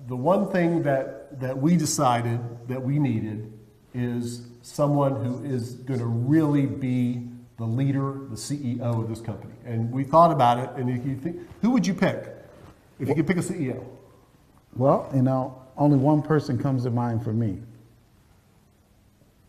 the one thing that we decided that we needed is someone who is going to really be the leader, the CEO of this company. And we thought about it, and if you think, who would you pick if you could pick a CEO? Well, you know, only one person comes to mind for me.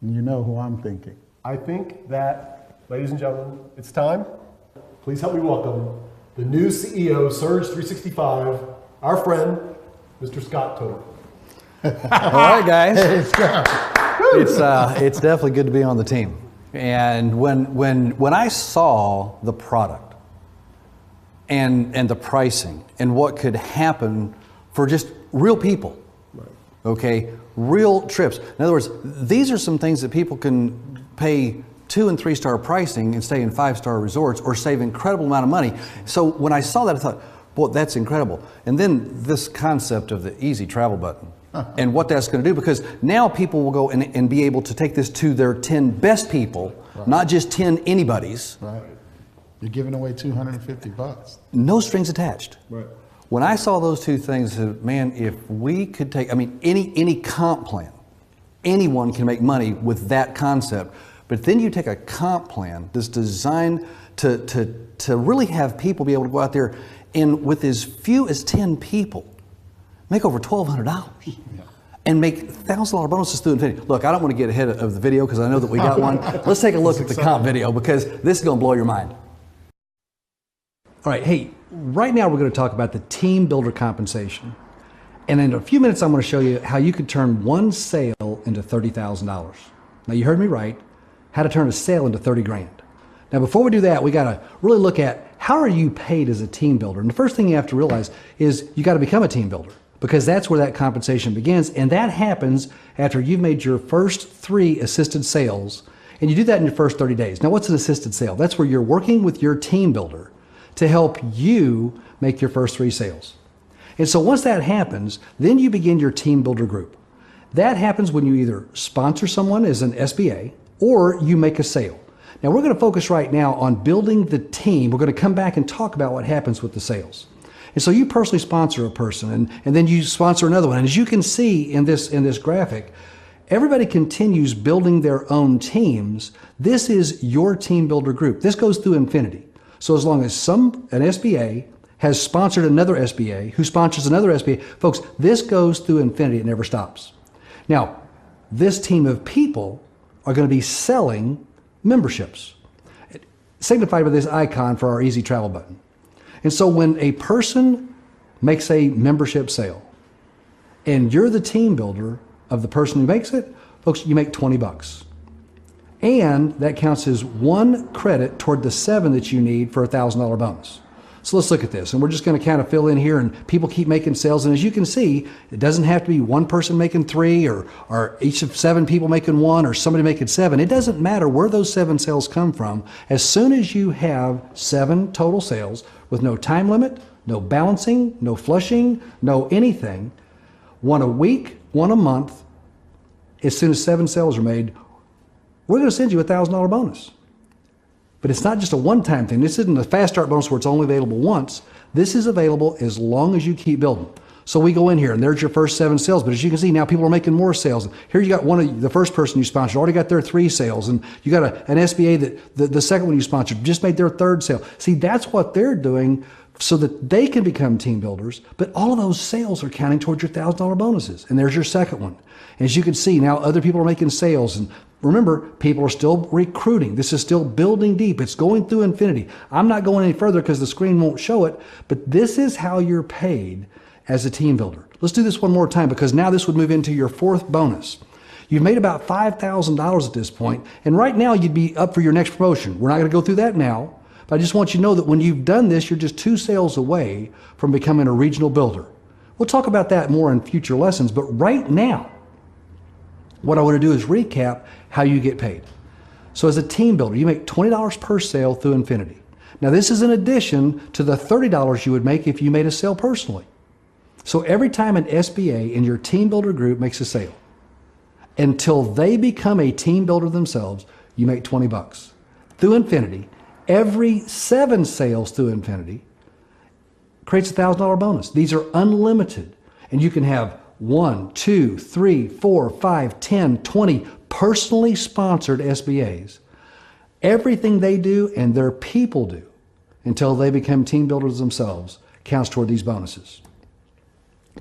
And you know who I'm thinking. I think that, ladies and gentlemen, it's time. Please help me welcome the new CEO, Surge 365, our friend, Mr. Scott Tober. All right, guys. Hey, Scott. It's definitely good to be on the team. And when I saw the product and the pricing and what could happen for just real people, right. Okay, real trips. In other words, these are some things that people can pay 2- and 3-star pricing and stay in 5-star resorts or save an incredible amount of money. So when I saw that, I thought, boy, that's incredible. And then this concept of the easy travel button and what that's going to do, because now people will go and be able to take this to their 10 best people, right. Not just 10 anybody's. Right. You're giving away $250. No strings attached. Right. When I saw those two things, I said, man, if we could take, I mean, any comp plan, anyone can make money with that concept. But then you take a comp plan that's designed to really have people be able to go out there and with as few as 10 people, make over $1,200 and make $1,000 bonuses through infinity. Look, I don't want to get ahead of the video because I know that we got one. Let's take a look at the comp video because this is going to blow your mind. All right, hey, right now we're going to talk about the team builder compensation. And in a few minutes, I'm going to show you how you could turn one sale into $30,000. Now you heard me right, how to turn a sale into 30 grand. Now before we do that, we got to really look at how are you paid as a team builder? And the first thing you have to realize is you got to become a team builder because that's where that compensation begins. And that happens after you've made your first 3 assisted sales. And you do that in your first 30 days. Now what's an assisted sale? That's where you're working with your team builder to help you make your first 3 sales. And so once that happens, then you begin your team builder group. That happens when you either sponsor someone as an SBA or you make a sale. Now we're going to focus right now on building the team. We're going to come back and talk about what happens with the sales. And so you personally sponsor a person and then you sponsor another one. And as you can see in this graphic, everybody continues building their own teams. This is your team builder group. This goes through infinity. So as long as an SBA has sponsored another SBA, who sponsors another SBA, folks, this goes through infinity. It never stops. Now, this team of people are going to be selling memberships, signified by this icon for our easy travel button. And so when a person makes a membership sale and you're the team builder of the person who makes it, folks, you make $20. And that counts as 1 credit toward the 7 that you need for a $1,000 bonus. So let's look at this, and we're just going to kind of fill in here, and people keep making sales. And as you can see, it doesn't have to be one person making 3 or each of 7 people making 1 or somebody making 7. It doesn't matter where those 7 sales come from. As soon as you have 7 total sales with no time limit, no balancing, no flushing, no anything, 1 a week, 1 a month, as soon as 7 sales are made, we're going to send you a $1,000 bonus. But it's not just a one-time thing. This isn't a fast start bonus where it's only available once. This is available as long as you keep building. So we go in here and there's your first 7 sales. But as you can see, now people are making more sales. Here you got the first person you sponsored already got their 3 sales. And you got an SBA that the second one you sponsored just made their 3rd sale. See, that's what they're doing so that they can become team builders. But all of those sales are counting towards your $1,000 bonuses. And there's your second one. And as you can see, now other people are making sales. And remember, people are still recruiting. This is still building deep. It's going through infinity. I'm not going any further because the screen won't show it, but this is how you're paid as a team builder. Let's do this one more time because now this would move into your 4th bonus. You've made about $5,000 at this point, and right now you'd be up for your next promotion. We're not going to go through that now, but I just want you to know that when you've done this, you're just 2 sales away from becoming a regional builder. We'll talk about that more in future lessons, but right now, what I want to do is recap how you get paid. So as a team builder, you make $20 per sale through infinity. Now this is in addition to the $30 you would make if you made a sale personally. So every time an SBA in your team builder group makes a sale, until they become a team builder themselves, you make $20. Through infinity, every 7 sales through infinity creates a $1,000 bonus. These are unlimited. And you can have 1, 2, 3, 4, 5, 10, 20 personally sponsored SBAs. Everything they do and their people do until they become team builders themselves counts toward these bonuses.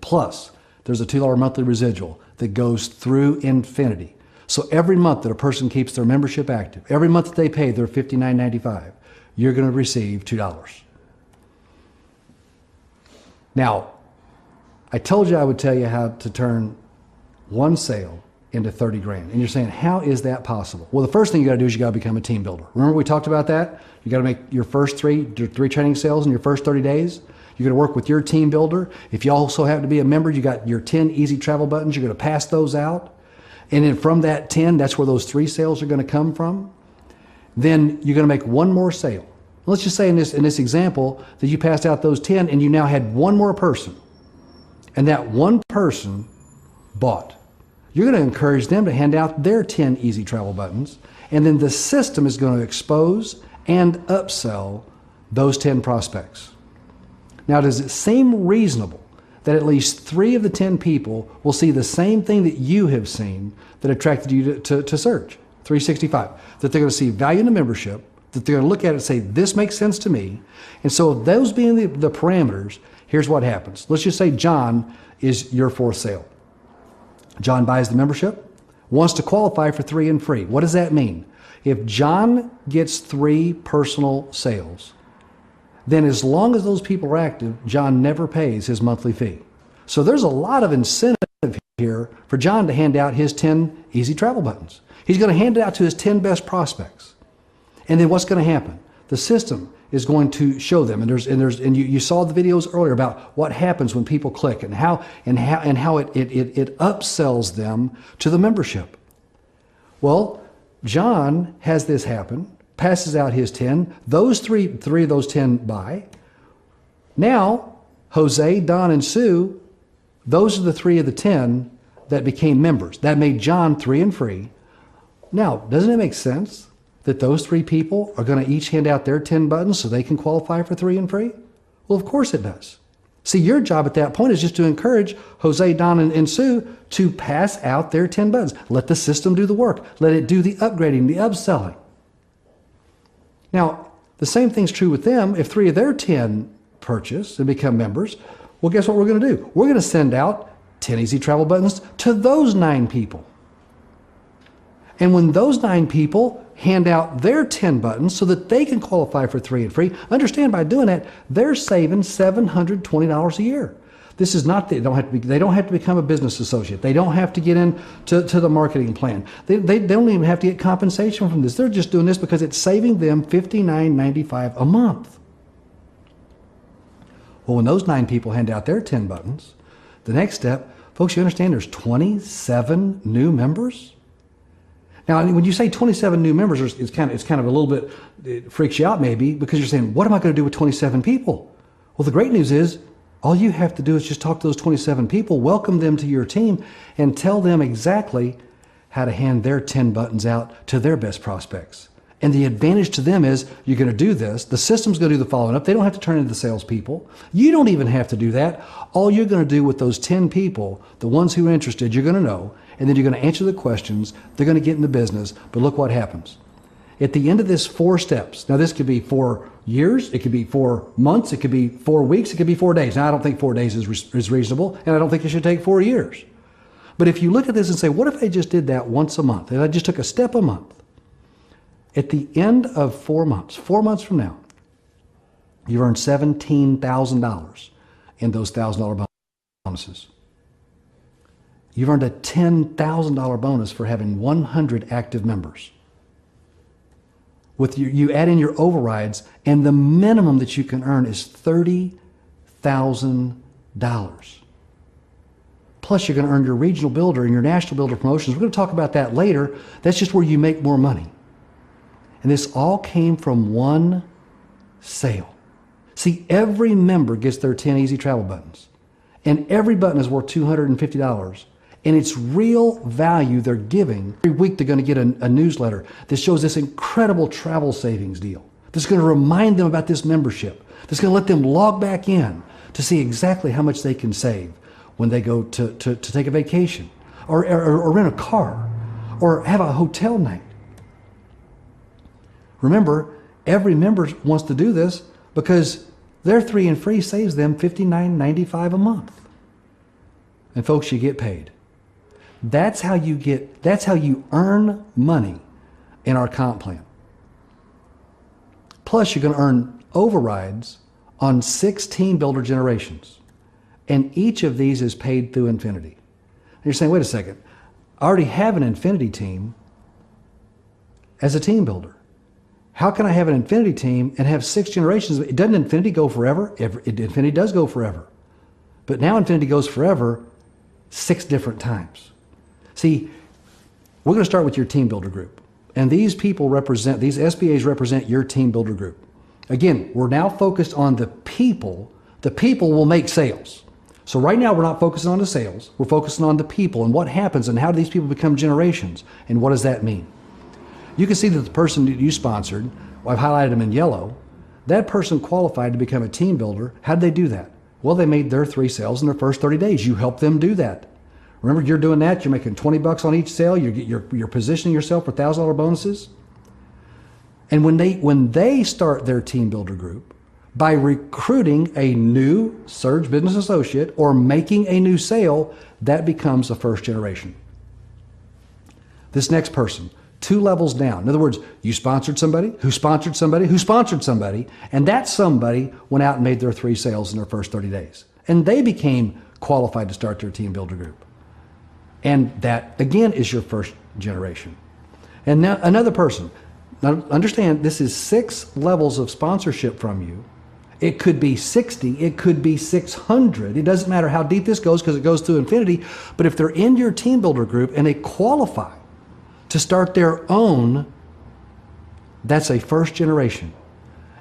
Plus, there's a $2 monthly residual that goes through infinity. So every month that a person keeps their membership active, every month that they pay their $59.95, you're going to receive $2. Now, I told you I would tell you how to turn one sale into 30 grand. And you're saying, how is that possible? Well, the first thing you got to do is you got to become a team builder. Remember we talked about that? You got to make your first three training sales in your first 30 days. You're going to work with your team builder. If you also happen to be a member, you got your 10 easy travel buttons. You're going to pass those out. And then from that 10, that's where those 3 sales are going to come from. Then you're going to make one more sale. Let's just say in this example that you passed out those 10 and you now had one more person. And that one person bought. You're going to encourage them to hand out their 10 easy travel buttons. And then the system is going to expose and upsell those 10 prospects. Now, does it seem reasonable that at least 3 of the 10 people will see the same thing that you have seen that attracted you to Search 365? That they're going to see value in the membership, that they're going to look at it and say, this makes sense to me. And so those being the parameters, here's what happens. Let's just say John is your 4th sale. John buys the membership, wants to qualify for 3 and free. What does that mean? If John gets 3 personal sales, then as long as those people are active, John never pays his monthly fee. So there's a lot of incentive here for John to hand out his 10 easy travel buttons. He's going to hand it out to his 10 best prospects. And then what's going to happen? The system is going to show them, and you saw the videos earlier about what happens when people click and how it upsells them to the membership. Well, John has this happen, passes out his 10. Those three of those 10 buy. Now, Jose, Don, and Sue, those are the 3 of the 10 that became members. That made John 3 and free. Now, doesn't it make sense that those 3 people are going to each hand out their 10 buttons so they can qualify for 3 and free? Well, of course it does. See, your job at that point is just to encourage Jose, Don, and Sue to pass out their 10 buttons. Let the system do the work. Let it do the upgrading, the upselling. Now, the same thing's true with them. If 3 of their 10 purchase and become members, well, guess what we're going to do? We're going to send out 10 easy travel buttons to those 9 people. And when those 9 people hand out their 10 buttons so that they can qualify for 3 and free, understand by doing that, they're saving $720 a year. This is not, they don't have to become a business associate. They don't have to get into the marketing plan. They don't even have to get compensation from this. They're just doing this because it's saving them $59.95 a month. Well, when those 9 people hand out their 10 buttons, the next step, folks, you understand there's 27 new members? Now, when you say 27 new members, it's kind of a little bit, it freaks you out maybe, because you're saying, what am I going to do with 27 people? Well, the great news is, all you have to do is just talk to those 27 people, welcome them to your team, and tell them exactly how to hand their 10 buttons out to their best prospects. And the advantage to them is you're going to do this. The system's going to do the following up. They don't have to turn into salespeople. You don't even have to do that. All you're going to do with those 10 people, the ones who are interested, you're going to know, and then you're going to answer the questions. They're going to get in the business. But look what happens. At the end of this 4 steps, now this could be 4 years, it could be 4 months, it could be 4 weeks, it could be 4 days. Now, I don't think 4 days is reasonable, and I don't think it should take 4 years. But if you look at this and say, what if I just did that once a month, and I just took a step a month? At the end of 4 months from now, you've earned $17,000 in those $1,000 bonuses. You've earned a $10,000 bonus for having 100 active members. With you add in your overrides, and the minimum that you can earn is $30,000. Plus, you're going to earn your regional builder and your national builder promotions. We're going to talk about that later. That's just where you make more money. And this all came from one sale. See, every member gets their 10 easy travel buttons, and every button is worth $250. And it's real value they're giving. Every week they're going to get a newsletter that shows this incredible travel savings deal. That's going to remind them about this membership. That's going to let them log back in to see exactly how much they can save when they go to take a vacation or rent a car or have a hotel night. Remember, every member wants to do this because their 3 and free saves them $59.95 a month. And folks, you get paid. That's how you earn money in our comp plan. Plus, you're going to earn overrides on 6 team builder generations. And each of these is paid through Infinity. And you're saying, wait a second, I already have an Infinity team as a team builder. How can I have an Infinity team and have 6 generations? Doesn't Infinity go forever? Infinity does go forever. But now Infinity goes forever 6 different times. See, we're going to start with your team builder group. And these SBAs represent your team builder group. Again, we're now focused on the people. The people will make sales. So right now we're not focusing on the sales. We're focusing on the people and what happens and how do these people become generations and what does that mean? You can see that the person that you sponsored, I've highlighted them in yellow, that person qualified to become a team builder. How did they do that? Well, they made their 3 sales in their first 30 days. You helped them do that. Remember, you're doing that. You're making $20 on each sale. You're positioning yourself for $1,000 bonuses. And when they start their team builder group, by recruiting a new Surge business associate or making a new sale, that becomes a first generation. This next person, 2 levels down. In other words, you sponsored somebody, who sponsored somebody, who sponsored somebody, and that somebody went out and made their 3 sales in their first 30 days. And they became qualified to start their team builder group. And that, again, is your first generation. And now another person. Now, understand, this is 6 levels of sponsorship from you. It could be 60, it could be 600. It doesn't matter how deep this goes because it goes through Infinity. But if they're in your team builder group and they qualify to start their own, that's a first generation.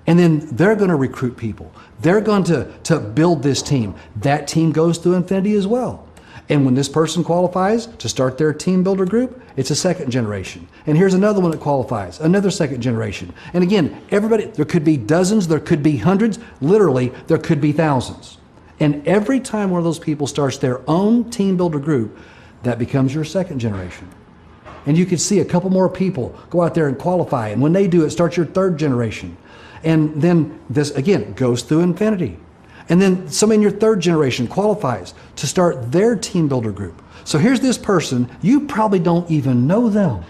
And then they're going to recruit people. They're going to build this team. That team goes through Infinity as well. And when this person qualifies to start their team builder group, it's a second generation. And here's another one that qualifies, another second generation. And again, everybody, there could be dozens, there could be hundreds, literally, there could be thousands. And every time one of those people starts their own team builder group, that becomes your second generation. And you could see a couple more people go out there and qualify. And when they do it, starts your third generation. And then this, again, goes through Infinity. And then somebody in your third generation qualifies to start their team builder group. So here's this person, you probably don't even know them.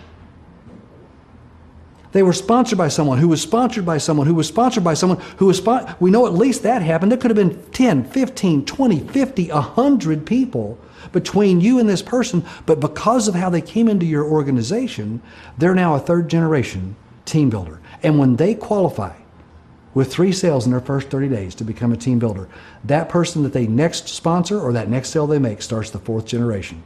They were sponsored by someone who was sponsored by someone who was sponsored by someone who was sponsored. We know at least that happened. There could have been 10, 15, 20, 50, 100 people between you and this person. But because of how they came into your organization, they're now a third generation team builder. And when they qualify with 3 sales in their first 30 days to become a team builder, that person that they next sponsor or that next sale they make starts the 4th generation.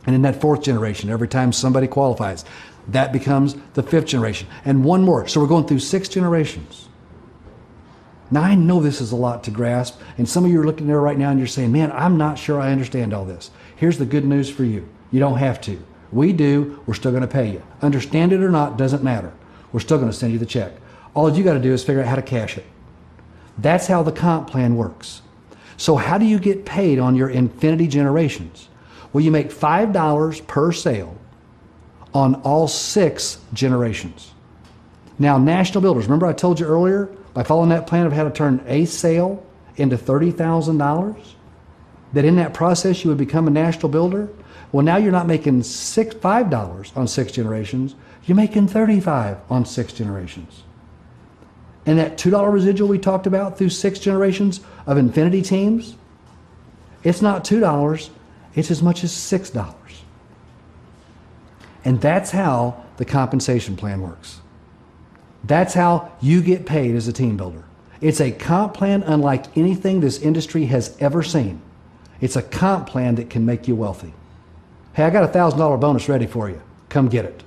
And in that 4th generation, every time somebody qualifies, that becomes the 5th generation. And one more. So we're going through 6 generations. Now, I know this is a lot to grasp, and some of you are looking there right now and you're saying, man, I'm not sure I understand all this. Here's the good news for you. You don't have to. We do. We're still going to pay you. Understand it or not, doesn't matter. We're still going to send you the check. All you got to do is figure out how to cash it. That's how the comp plan works. So how do you get paid on your Infinity generations? Well, you make $5 per sale on all 6 generations. Now, national builders, remember I told you earlier, by following that plan of how to turn a sale into $30,000, that in that process you would become a national builder? Well, now you're not making $5 on 6 generations, you're making $35 on 6 generations. And that $2 residual we talked about through 6 generations of Infinity teams, it's not $2, it's as much as $6. And that's how the compensation plan works. That's how you get paid as a team builder. It's a comp plan unlike anything this industry has ever seen. It's a comp plan that can make you wealthy. Hey, I got a $1,000 bonus ready for you. Come get it.